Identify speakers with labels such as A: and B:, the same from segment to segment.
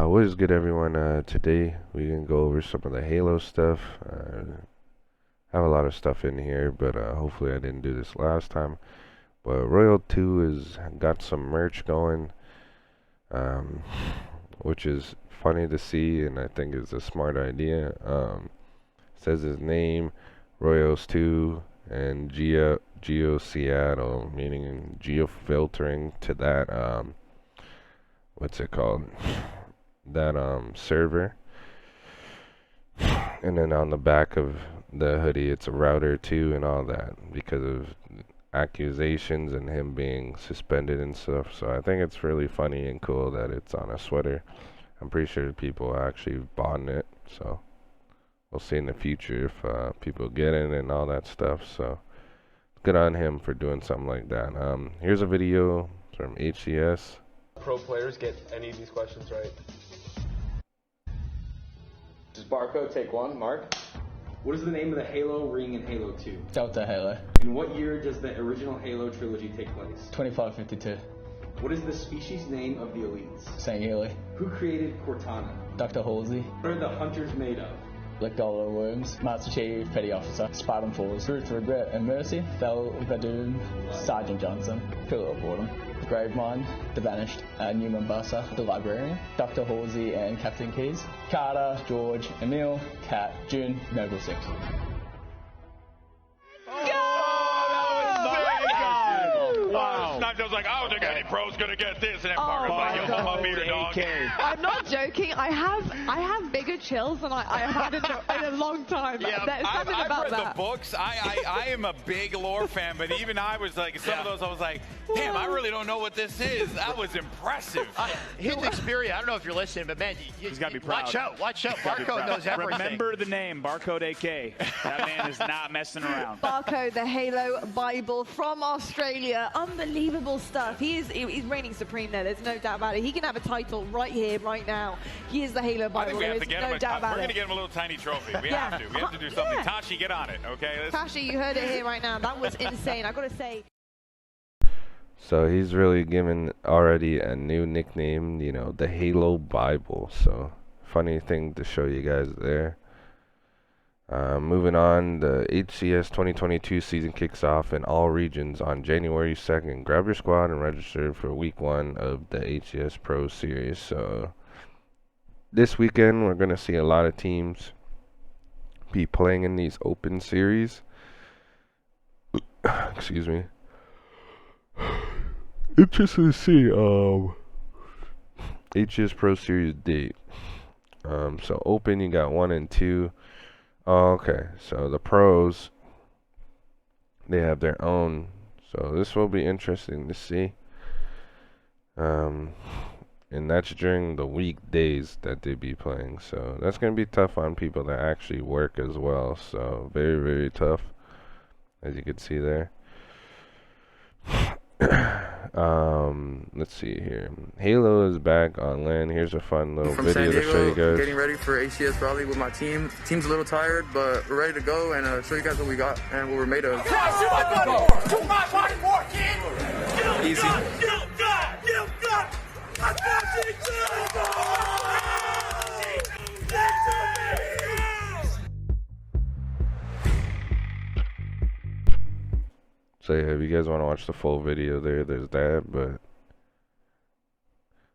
A: What is good, everyone? Today we can go over some of the Halo stuff. I have a lot of stuff in here, but hopefully I didn't do this last time. But Royal 2 has got some merch going, which is funny to see, and I think is a smart idea. Says his name, Royals 2, and Geo Seattle, meaning geofiltering to that, what's it called? That server. And then on the back of the hoodie it's a router too and all that, because of accusations and him being suspended and stuff. So I think it's really funny and cool that it's on a sweater. I'm pretty sure people are actually buying it, so we'll see in the future if people get it and all that stuff. So good on him for doing something like that. Here's a video from HCS.
B: Pro players get any of these questions right?
C: Does Barco take one? Mark?
D: What is the name of the Halo ring in Halo 2?
E: Delta Halo.
D: In what year does the original Halo trilogy take place?
E: 2552.
D: What is the species name of the elites?
E: St. Ely.
D: Who created Cortana?
E: Dr. Halsey.
D: What are the hunters made of?
E: Legala Worms. Master Chief, Petty Officer. Spartan Falls. Ruth Regret and Mercy. Bell Vadoon. Sergeant Johnson. Pillar of Boredom. Gravemind, The Vanished, New Mombasa, The Librarian, Dr. Halsey and Captain Keys, Carter, George, Emil, Kat, June, Noble 6.
F: I was like, I don't think any pro's gonna get this, and then Parker's like, yo, hold my beer, dog.
G: I'm not joking. I have bigger chills than I've had in a long time.
F: Yeah,
G: There's something
F: I've
G: about
F: read
G: that.
F: the books. I am a big lore fan, but even I was like, some of those I was like, damn, I really don't know what this is. That was impressive.
H: His experience, I don't know if you're listening, but man,
I: he's got to be proud.
H: Watch out. Barcode knows everything.
I: Remember the name, Barcode AK. That man is not messing around.
G: Barcode, the Halo Bible from Australia. Unbelievable stuff. He's reigning supreme there. There's no doubt about it. He can have a title right here, right now. He is the Halo Bible.
F: I think we have to get him. We're
G: going
F: to get him a little tiny trophy. We have to. We have to do something. Tashi, get on it, okay?
G: Tashi, you heard it here right now. That was insane. I got to say.
A: So he's really given already a new nickname, you know, the Halo Bible. So funny thing to show you guys there. Moving on, the HCS 2022 season kicks off in all regions on January 2nd. Grab your squad and register for week 1 of the HCS Pro Series. So this weekend we're going to see a lot of teams be playing in these open series. Excuse me. Interesting to see HCS Pro Series date. So open, you got 1 and 2. Oh, okay, so the pros, they have their own, so this will be interesting to see. And that's during the weekdays that they be playing, so that's going to be tough on people that actually work as well. So very, very tough, as you can see there. Let's see here. Halo is back on land. Here's a fun little video to show you guys.
J: Getting ready for HCS Raleigh with my team. Team's a little tired, but we're ready to go and show you guys what we got and what we're made of. Easy.
A: So yeah, if you guys want to watch the full video there's that. But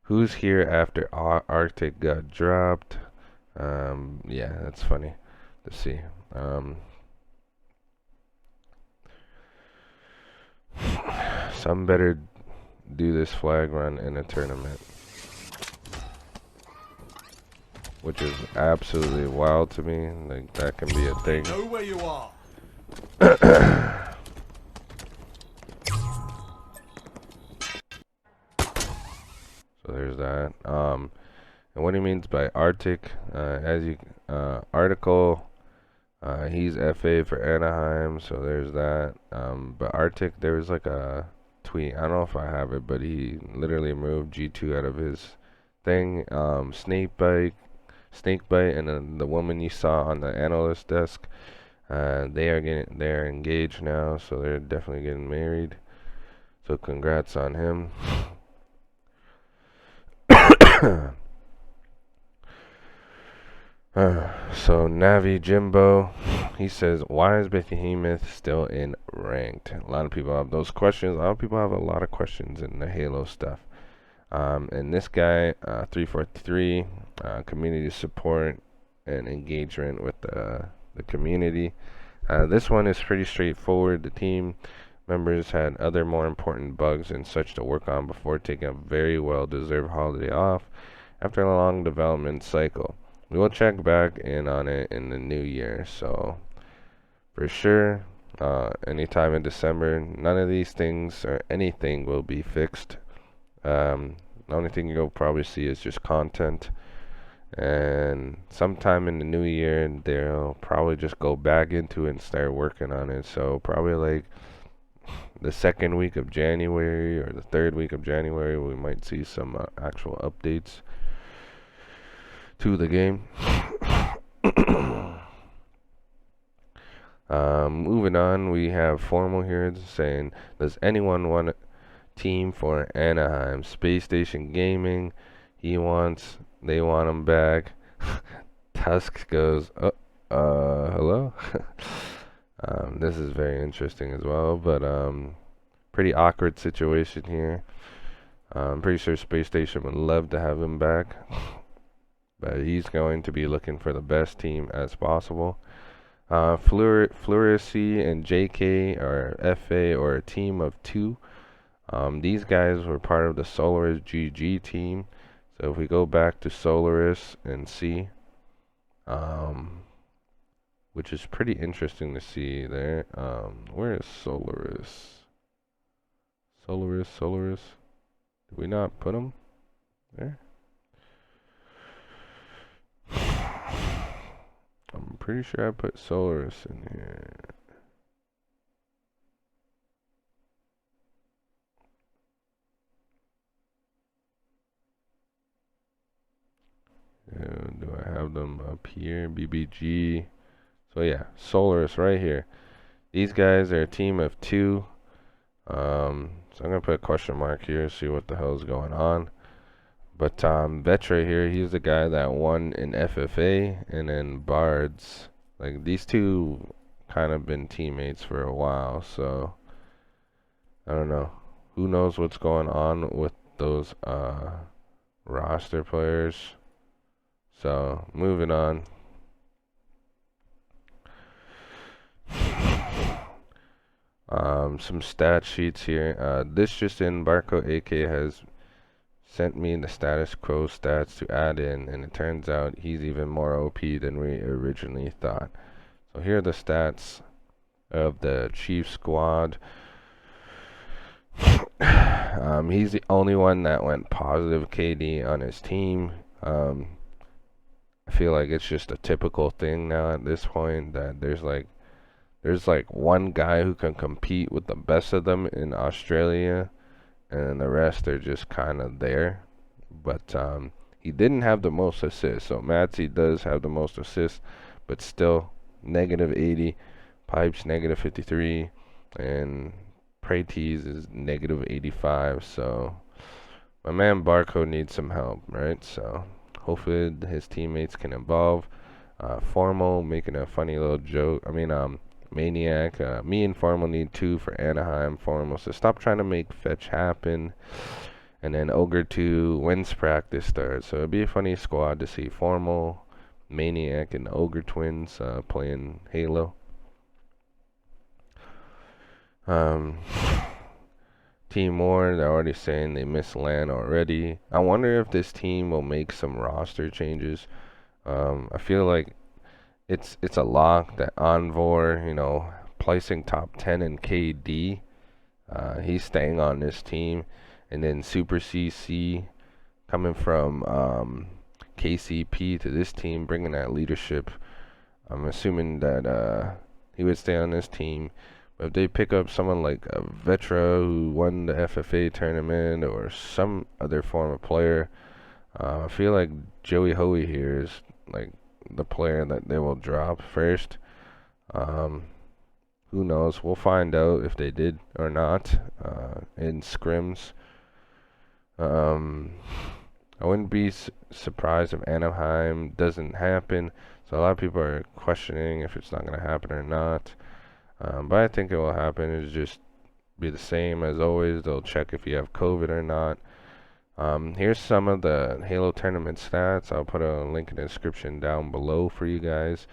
A: who's here after Arctic got dropped? Yeah, that's funny to see. Some better do this flag run in a tournament, which is absolutely wild to me. Like, that can be a thing.
K: Know where you are.
A: So there's that. And what he means by Arctic, article, he's FA for Anaheim, so there's that. But Arctic, there was like a tweet, I don't know if I have it, but he literally removed G2 out of his thing. Snake bite, and then the woman you saw on the analyst desk, They're engaged now, so they're definitely getting married. So congrats on him. So Navi Jimbo, he says, why is Behemoth still in ranked? A lot of people have those questions. A lot of people have a lot of questions in the Halo stuff. And this guy, 343, community support and engagement with the community. This one is pretty straightforward. The team members had other more important bugs and such to work on before taking a very well-deserved holiday off after a long development cycle. We will check back in on it in the new year, so for sure, anytime in December, none of these things or anything will be fixed. The only thing you'll probably see is just content, and sometime in the new year they'll probably just go back into it and start working on it. So probably like the second week of January or the third week of January, we might see some actual updates to the game. Moving on, we have Formal here saying, does anyone want a team for Anaheim? Space Station Gaming, they want him back. Tusk goes, hello? This is very interesting as well, but pretty awkward situation here. I'm pretty sure Space Station would love to have him back, but he's going to be looking for the best team as possible. Fluorescy and JK are FA, or a team of 2. These guys were part of the Solaris GG team. So if we go back to Solaris and see, which is pretty interesting to see there. Where is Solaris? Solaris. Did we not put him there? I'm pretty sure I put Solaris in here. Do I have them up here? BBG. So yeah, Solaris right here. These guys are a team of 2. So I'm gonna put a question mark here, see what the hell is going on. But Vetra here, he's the guy that won in FFA, and then Bards. Like, these two kind of been teammates for a while, so I don't know. Who knows what's going on with those roster players. So moving on. Some stat sheets here. This just in, Barco AK has sent me the status quo stats to add in, and it turns out he's even more OP than we originally thought. So here are the stats of the Chief squad. He's the only one that went positive KD on his team. I feel like it's just a typical thing now at this point that there's like one guy who can compete with the best of them in Australia, and the rest are just kind of there. But he didn't have the most assists, so Matsy does have the most assists, but still -80, Pipes -53, and Prates is -85. So my man Barco needs some help, right? So hopefully his teammates can evolve. Formal making a funny little joke. I mean, Maniac, me and Formal need 2 for Anaheim. Formal says, stop trying to make fetch happen. And then Ogre 2, when's practice starts? So it'd be a funny squad to see Formal, Maniac, and Ogre twins playing Halo. Team War, they're already saying they miss LAN already. I wonder if this team will make some roster changes. I feel like it's a lock that Envor, you know, placing top 10 in KD, he's staying on this team. And then Super CC coming from KCP to this team, bringing that leadership. I'm assuming that he would stay on this team. But if they pick up someone like a Vetra who won the FFA tournament or some other form of player, I feel like Joey Hoey here is like the player that they will drop first. Who knows? We'll find out if they did or not in scrims. I wouldn't be surprised if Anaheim doesn't happen. So a lot of people are questioning if it's not going to happen or not. But I think it will happen. It'll just be the same as always. They'll check if you have COVID or not. Here's some of the Halo tournament stats. I'll put a link in the description down below for you guys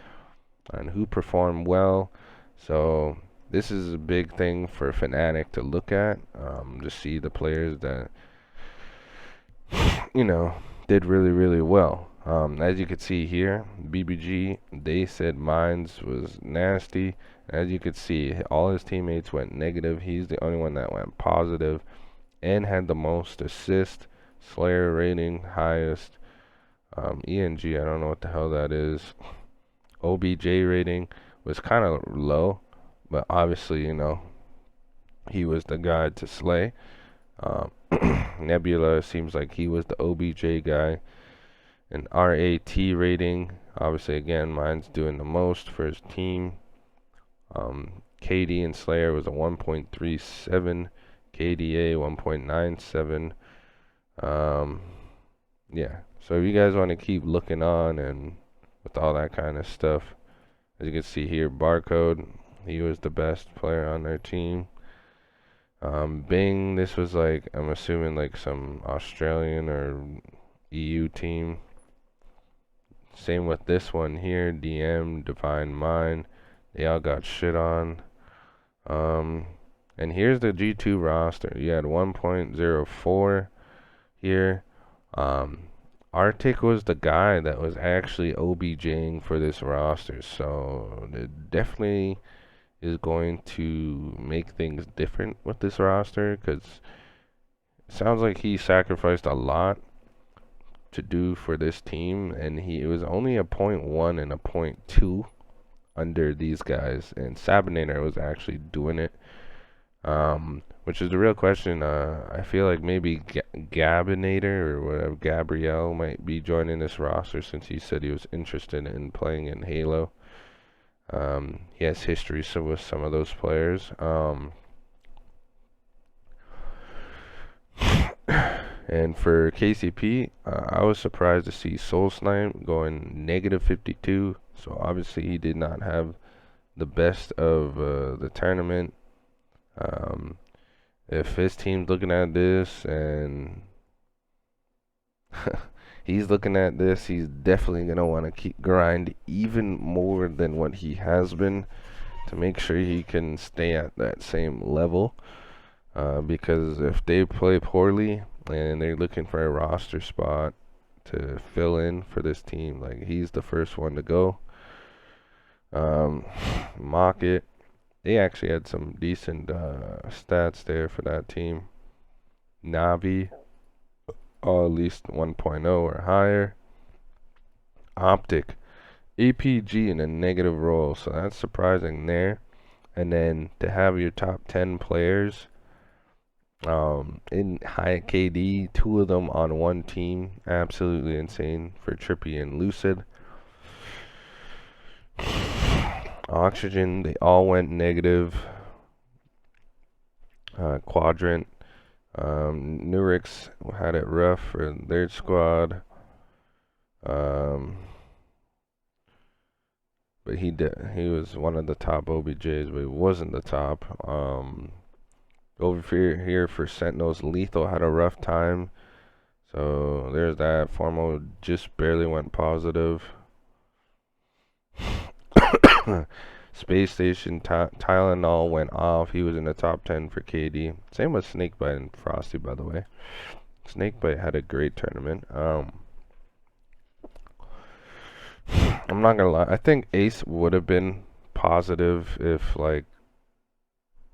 A: on who performed well. So this is a big thing for Fnatic to look at, to see the players that did really well. As you can see here, BBG, they said Mines was nasty. As you can see, all his teammates went negative. He's the only one that went positive and had the most assists. Slayer rating highest. ENG, I don't know what the hell that is. OBJ rating was kind of low, but obviously, he was the guy to slay. Nebula seems like he was the OBJ guy. And RAT rating, obviously, again, mine's doing the most for his team. KD and Slayer was a 1.37, KDA 1.97. Yeah, so if you guys want to keep looking on and with all that kind of stuff, as you can see here, Barcode, he was the best player on their team. Bing, this was like, I'm assuming like some Australian or EU team. Same with this one here, DM, Divine Mind, they all got shit on. And here's the G2 roster. You had 1.04 here. Arctic was the guy that was actually OBJing for this roster, so it definitely is going to make things different with this roster, because it sounds like he sacrificed a lot to do for this team, and it was only a 0.1 and a 0.2 under these guys, and Sabinator was actually doing it, which is the real question. I feel like maybe Gabinator or whatever, Gabrielle, might be joining this roster since he said he was interested in playing in Halo. He has history with some of those players. And for KCP, I was surprised to see Soul Snipe going negative 52. So obviously he did not have the best of the tournament. If his team's looking at this and he's looking at this, he's definitely going to want to keep grind even more than what he has been to make sure he can stay at that same level. Because if they play poorly and they're looking for a roster spot to fill in for this team, like, he's the first one to go. Mock it. They actually had some decent stats there for that team. Navi, at least 1.0 or higher. Optic, APG in a negative role, so that's surprising there. And then to have your top 10 players in high KD, 2 of them on one team, absolutely insane for Trippy and Lucid. Oxygen, they all went negative. Quadrant, Nurix had it rough for their squad. But he was one of the top OBJs, but he wasn't the top. Over here for Sentinels, Lethal had a rough time. So there's that. Formo just barely went positive. Space Station, Tylenol went off. He was in the top 10 for KD. Same with Snakebite and Frosty, by the way. Snakebite had a great tournament. I'm not gonna lie. I think Ace would have been positive if, like,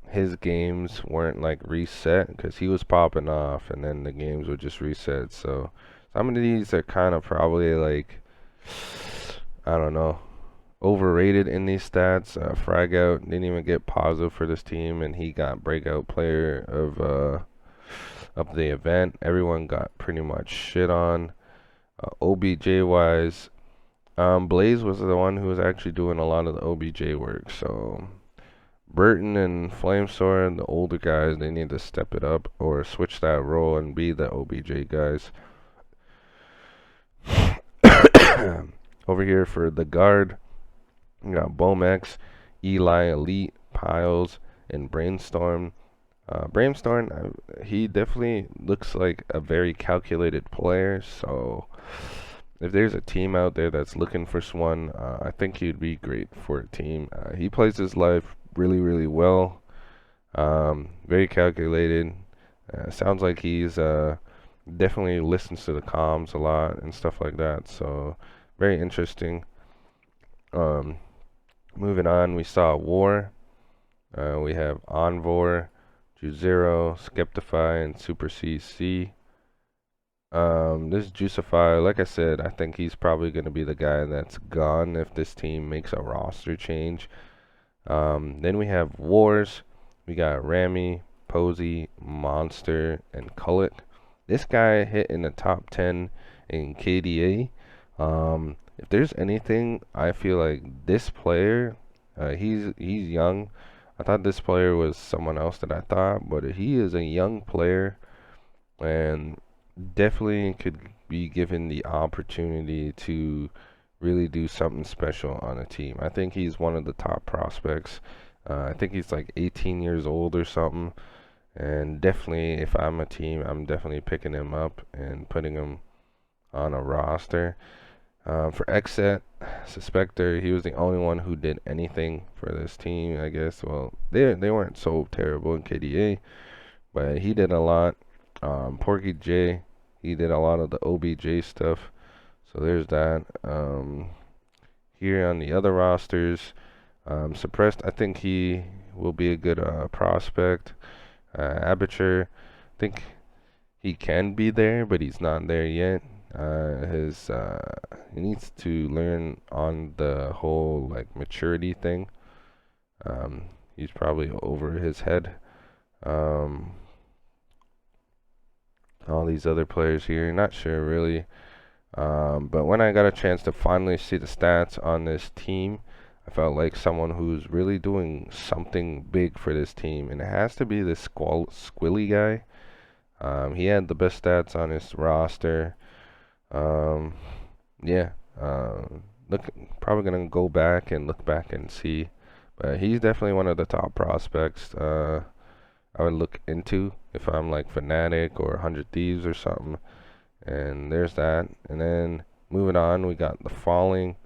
A: his games weren't, like, reset, because he was popping off and then the games would just reset. So some of these are kind of probably, like, I don't know, overrated in these stats. Frag Out didn't even get positive for this team, and he got breakout player of the event. Everyone got pretty much shit on. OBJ wise, Blaze was the one who was actually doing a lot of the OBJ work. So Burton and Flamesword, the older guys, they need to step it up or switch that role and be the OBJ guys. Over here for the guard, you got Bomex, Eli, Elite, Piles, and Brainstorm. Brainstorm, he definitely looks like a very calculated player. So if there's a team out there that's looking for someone, I think he'd be great for a team. He plays his life really, really well. Very calculated. Sounds like he's definitely listens to the comms a lot and stuff like that. So very interesting. Moving on, we saw War. We have Envor, Juzero, Skeptify, and Super CC. This Juicify, like I said, I think he's probably going to be the guy that's gone if this team makes a roster change. Then we have Wars. We got Rami, Posey, Monster, and Cullet. This guy hit in the top 10 in KDA. If there's anything, I feel like this player, he's young. I thought this player was someone else that I thought, but he is a young player and definitely could be given the opportunity to really do something special on a team. I think he's one of the top prospects. I think he's like 18 years old or something. And definitely, if I'm a team, I'm definitely picking him up and putting him on a roster. For Xset, Suspector, he was the only one who did anything for this team, I guess. Well, they weren't so terrible in KDA, but he did a lot. Porky J, he did a lot of the OBJ stuff. So there's that. Here on the other rosters, Suppressed, I think he will be a good prospect. Aperture, I think he can be there, but he's not there yet. He needs to learn on the whole like maturity thing. He's probably over his head. All these other players here, not sure really. But when I got a chance to finally see the stats on this team, I felt like someone who's really doing something big for this team, and it has to be this Squilly guy. He had the best stats on his roster. Yeah, probably gonna go back and look back and see, but he's definitely one of the top prospects I would look into if I'm like Fnatic or 100 Thieves or something. And there's that. And then moving on, we got the Falling.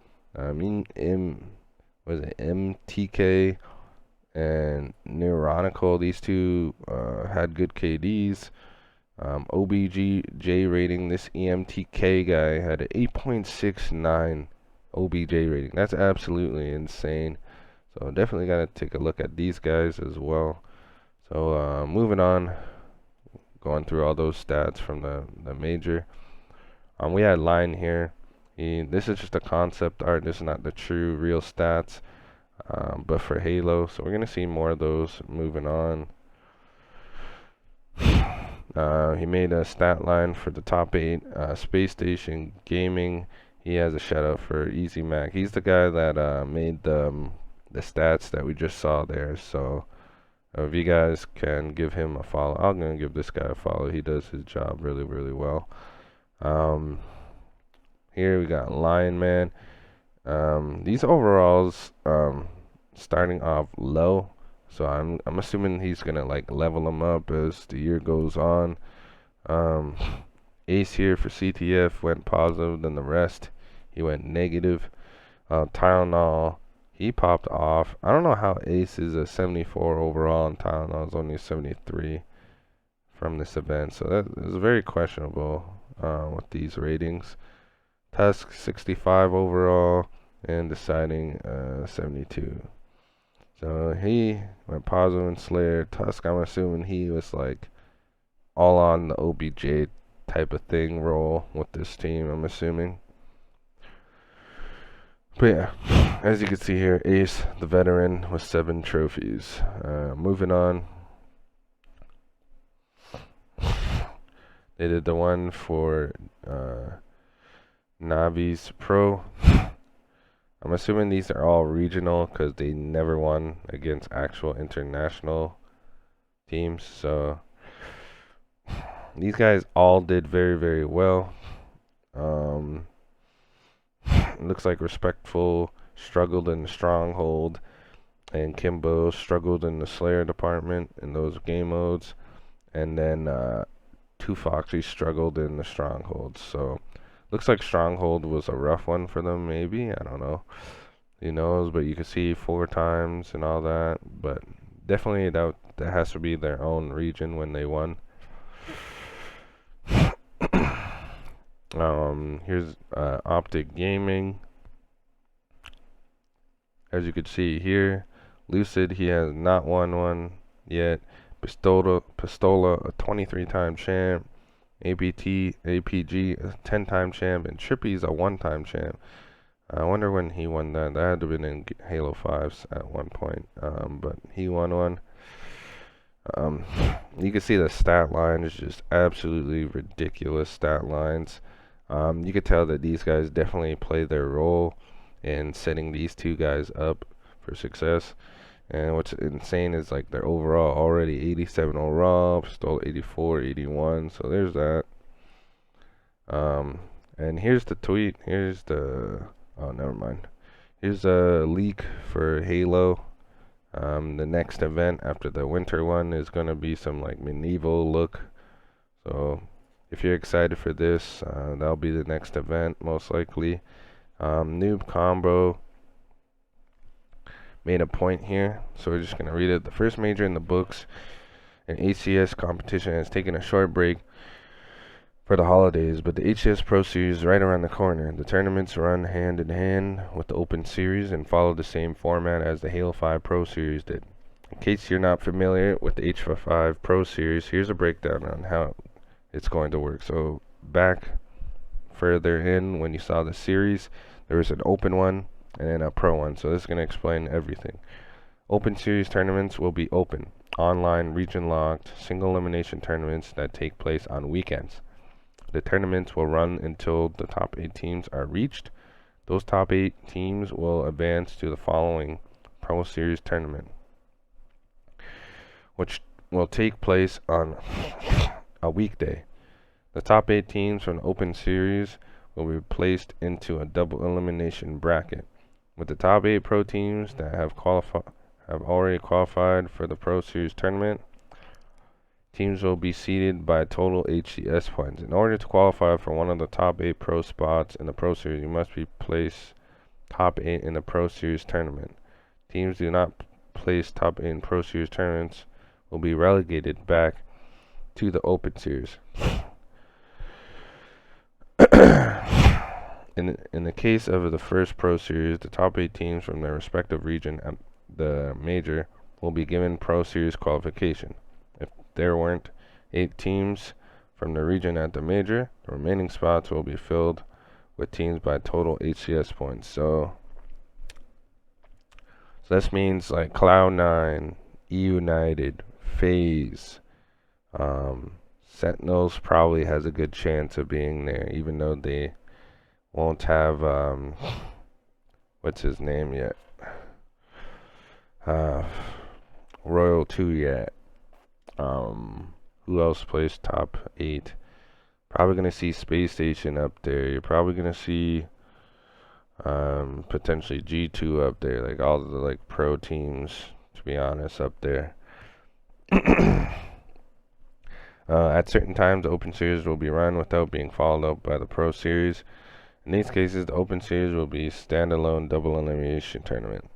A: Was it MTK and Neuronical? These two had good KDs. OBJ rating, this EMTK guy had an 8.69 OBJ rating. That's absolutely insane. So definitely got to take a look at these guys as well. So moving on, going through all those stats from the major. We had Line here. This is just a concept art. This is not the true real stats, but for Halo. So we're going to see more of those moving on. He made a stat line for the top 8. Space Station Gaming, he has a shout out for Easy Mac. He's the guy that made the stats that we just saw there. So if you guys can give him a follow, I'm going to give this guy a follow. He does his job really, really well. Here we got Lion Man. These overalls starting off low. So I'm assuming he's gonna like level them up as the year goes on. Ace here for CTF went positive than the rest. He went negative. Tylenol, he popped off. I don't know how Ace is a 74 overall and Tylenol is only 73 from this event. So that is very questionable with these ratings. Tusk 65 overall and deciding 72. So he went positive in Slayer. Tusk, I'm assuming he was like all on the OBJ type of thing role with this team, I'm assuming. But yeah, as you can see here, Ace, the veteran, with 7 trophies. Moving on. They did the one for Navi's Pro. I'm assuming these are all regional because they never won against actual international teams. So these guys all did very, very well. It looks like Respectful struggled in the Stronghold, and Kimbo struggled in the Slayer department in those game modes, and then Two Foxy struggled in the Stronghold. So looks like Stronghold was a rough one for them, maybe. I don't know. Who knows? But you can see 4 times and all that. But definitely that has to be their own region when they won. Here's Optic Gaming. As you can see here, Lucid, he has not won one yet. Pistola, a 23-time champ. APG, a 10-time champ, and Trippy's a 1-time champ. I wonder when he won that. That had to have been in Halo 5s at one point, but he won one. You can see the stat line is just absolutely ridiculous stat lines. You could tell that these guys definitely play their role in setting these two guys up for success. And what's insane is like their overall already 87 overall, stole 84, 81. So there's that. And here's the tweet. Here's the never mind. Here's a leak for Halo. The next event after the winter one is gonna be some like medieval look. So if you're excited for this, that'll be the next event most likely. Noob Combo made a point here, so we're just gonna read it. The first major in the books and HCS competition has taken a short break for the holidays, but the HCS Pro Series is right around the corner. The tournaments run hand in hand with the Open Series and follow the same format as the Halo 5 Pro Series did. In case you're not familiar with the H5 Pro Series, here's a breakdown on how it's going to work. So back further in, when you saw the series, there was an open one and then a pro one. So this is going to explain everything. Open Series tournaments will be open, online, region locked, single elimination tournaments that take place on weekends. The tournaments will run until the top 8 teams are reached. Those top 8 teams will advance to the following Pro Series tournament, which will take place on a weekday. The top 8 teams from the Open Series will be placed into a double elimination bracket, with the top 8 pro teams that have already qualified for the Pro Series tournament. Teams will be seeded by total HCS points. In order to qualify for one of the top 8 pro spots in the Pro Series, you must be placed top 8 in the Pro Series tournament. Teams do not place top 8 in Pro Series tournaments will be relegated back to the Open Series. In the case of the first Pro Series, the top 8 teams from their respective region at the major will be given Pro Series qualification. If there weren't 8 teams from the region at the major, the remaining spots will be filled with teams by total HCS points. So this means like Cloud9, United, FaZe, Sentinels probably has a good chance of being there, even though they won't have what's his name yet, Royal 2 yet. Who else plays top 8? Probably gonna see Space Station up there. You're probably gonna see potentially G2 up there, like all the like pro teams, to be honest, up there. At certain times, the Open Series will be run without being followed up by the Pro Series. In these cases, the Open Series will be a standalone double elimination tournament.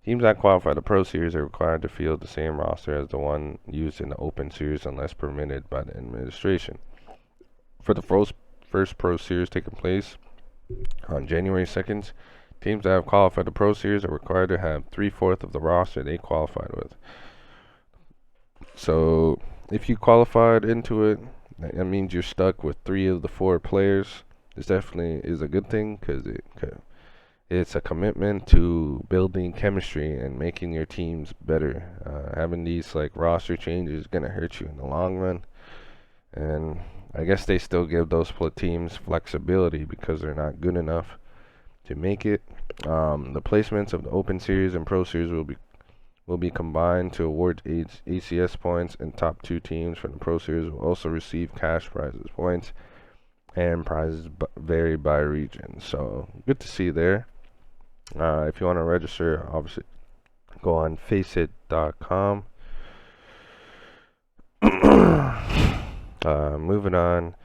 A: Teams that qualify the Pro Series are required to field the same roster as the one used in the Open Series unless permitted by the administration. For the first Pro Series taking place on January 2nd, teams that have qualified the Pro Series are required to have 3/4 of the roster they qualified with. So if you qualified into it, that means you're stuck with 3 of the 4 players. This definitely is a good thing because it's a commitment to building chemistry and making your teams better. Having these like roster changes is gonna hurt you in the long run, and I guess they still give those teams flexibility because they're not good enough to make it. The placements of the Open Series and Pro Series will be combined to award ACS points, and top 2 teams from the Pro Series will also receive cash prizes, points, and prizes vary by region. So good to see there. If you want to register, obviously go on faceit.com. Moving on,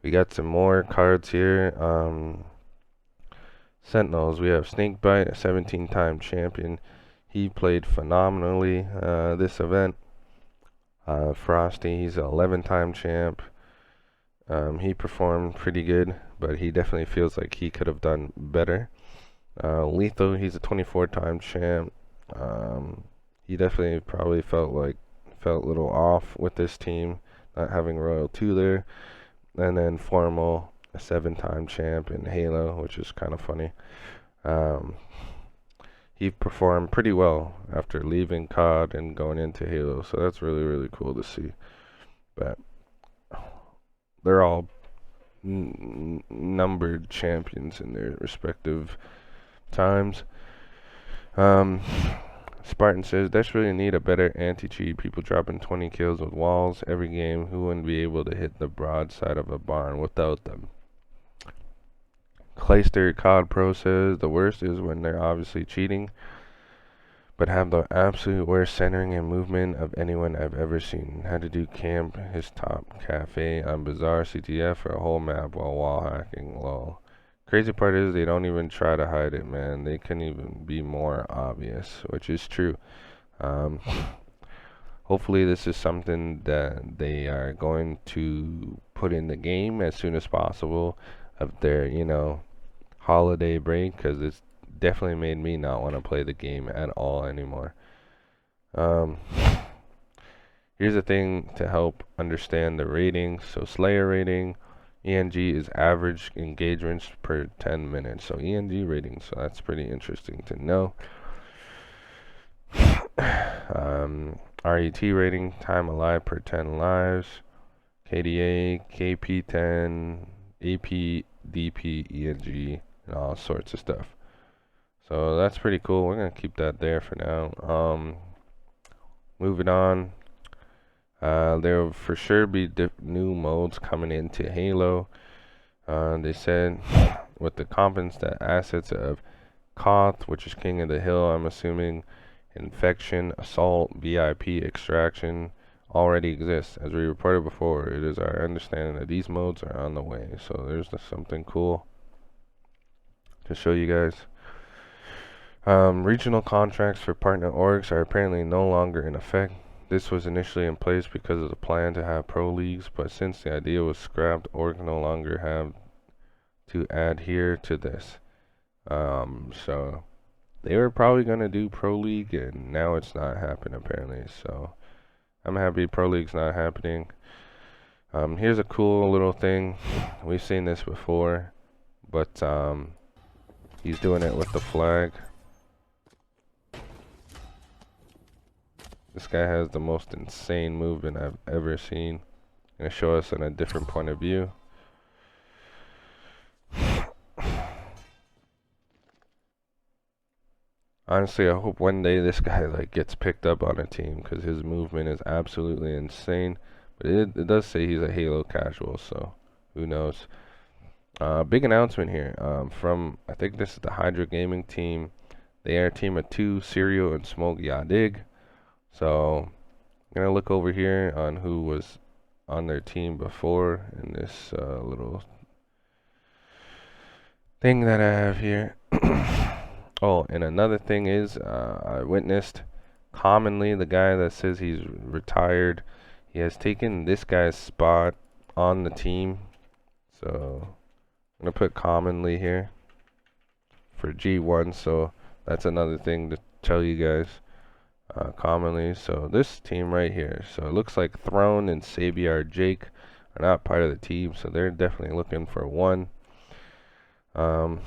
A: we got some more cards here. Sentinels, we have Snakebite, a 17-time champion. He played phenomenally this event. Frosty, he's an 11-time champ. He performed pretty good, but he definitely feels like he could have done better. Lethal, he's a 24-time champ. He definitely probably felt a little off with this team, not having Royal 2 there. And then Formal, a 7-time champ in Halo, which is kind of funny. He performed pretty well after leaving COD and going into Halo, so that's really, really cool to see. But they're all numbered champions in their respective times. Spartan says, desperately need a better anti-cheat. People dropping 20 kills with walls every game. Who wouldn't be able to hit the broadside of a barn without them? Clayster COD Pro says, the worst is when they're obviously cheating, but have the absolute worst centering and movement of anyone I've ever seen. Had to do camp his top cafe on Bizarre CTF for a whole map while wall hacking. Lol. Crazy part is they don't even try to hide it, man. They couldn't even be more obvious, which is true. Hopefully this is something that they are going to put in the game as soon as possible of their, holiday break, because it's definitely made me not want to play the game at all anymore. Here's a thing to help understand the rating. So Slayer rating, ENG is average engagements per 10 minutes. So ENG rating, so that's pretty interesting to know. RET rating, time alive per 10 lives. KDA, KP10, AP, DP, ENG, and all sorts of stuff. So that's pretty cool. We're going to keep that there for now. Moving on. There will for sure be new modes coming into Halo. They said with the confidence that assets of Koth, which is King of the Hill, I'm assuming, Infection, Assault, VIP, Extraction, already exists. As we reported before, it is our understanding that these modes are on the way. So there's something cool to show you guys. Regional contracts for partner orgs are apparently no longer in effect. This was initially in place because of the plan to have pro leagues, but since the idea was scrapped, orgs no longer have to adhere to this. So they were probably going to do pro league, and now it's not happening apparently. So I'm happy pro league's not happening. Here's a cool little thing. We've seen this before, but he's doing it with the flag. This guy has the most insane movement I've ever seen. Gonna show us in a different point of view. Honestly, I hope one day this guy gets picked up on a team, because his movement is absolutely insane. But it does say he's a Halo casual, so who knows. Big announcement here from, I think this is the Optic Gaming team. They are a team of 2, Serial and Smoke Yadig. So I'm gonna look over here on who was on their team before in this little thing that I have here. Oh, and another thing is, I witnessed commonly the guy that says he's retired. He has taken this guy's spot on the team. So I'm gonna put commonly here for G1. So that's another thing to tell you guys. Commonly, so this team right here, so it looks like Throne and Sabiar Jake are not part of the team, so they're definitely looking for one. So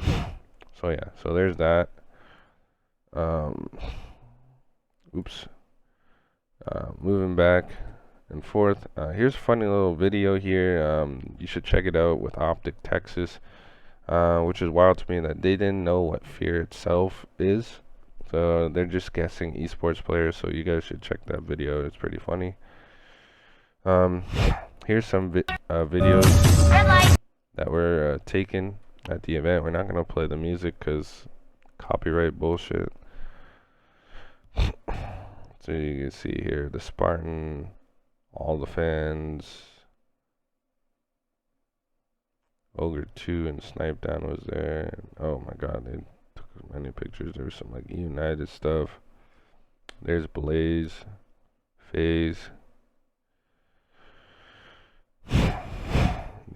A: yeah, so there's that. Moving back and forth, here's a funny little video here. You should check it out with Optic Texas. which is wild to me that they didn't know what Fear itself is. So they're just guessing esports players, so you guys should check that video. It's pretty funny. Here's some videos that were taken at the event. We're not going to play the music because copyright bullshit. So you can see here the Spartan, all the fans, Ogre 2 and Snipe Down was there. Oh my god, they took many pictures. There was some like United stuff. There's Blaze, FaZe, the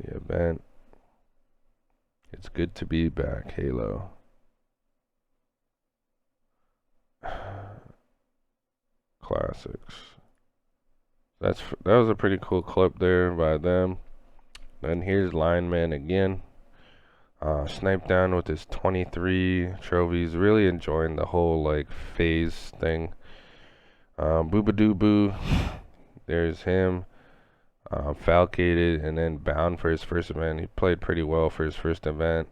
A: event. It's good to be back, Halo. Classics. That was a pretty cool clip there by them. Then here's Lineman again. Snipe Down with his 23 trophies. Really enjoying the whole like FaZe thing. Boobadoo Boo. There's him. Falcated and then Bound for his first event. He played pretty well for his first event.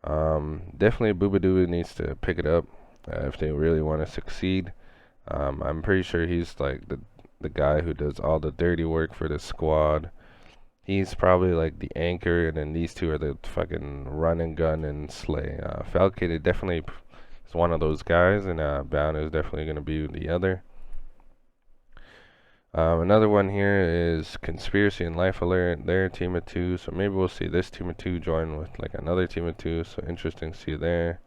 A: Definitely Boobadoo needs to pick it up if they really want to succeed. I'm pretty sure he's like the guy who does all the dirty work for the squad. He's probably like the anchor, and then these two are the fucking run and gun and slay. Falcated definitely is one of those guys, and Bound is definitely going to be the other. Another one here is Conspiracy and Life Alert. They're a team of 2, so maybe we'll see this team of 2 join with like another team of 2. So interesting to see there.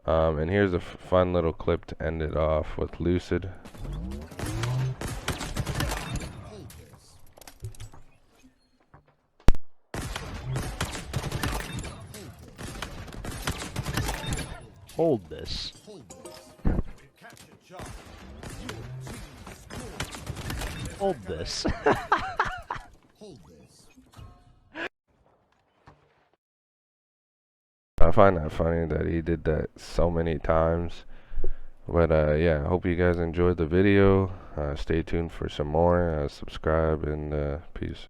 A: And here's a fun little clip to end it off with Lucid.
K: Hold this. Hold this.
A: I find that funny that he did that so many times. But yeah, I hope you guys enjoyed the video. Stay tuned for some more. Subscribe and peace.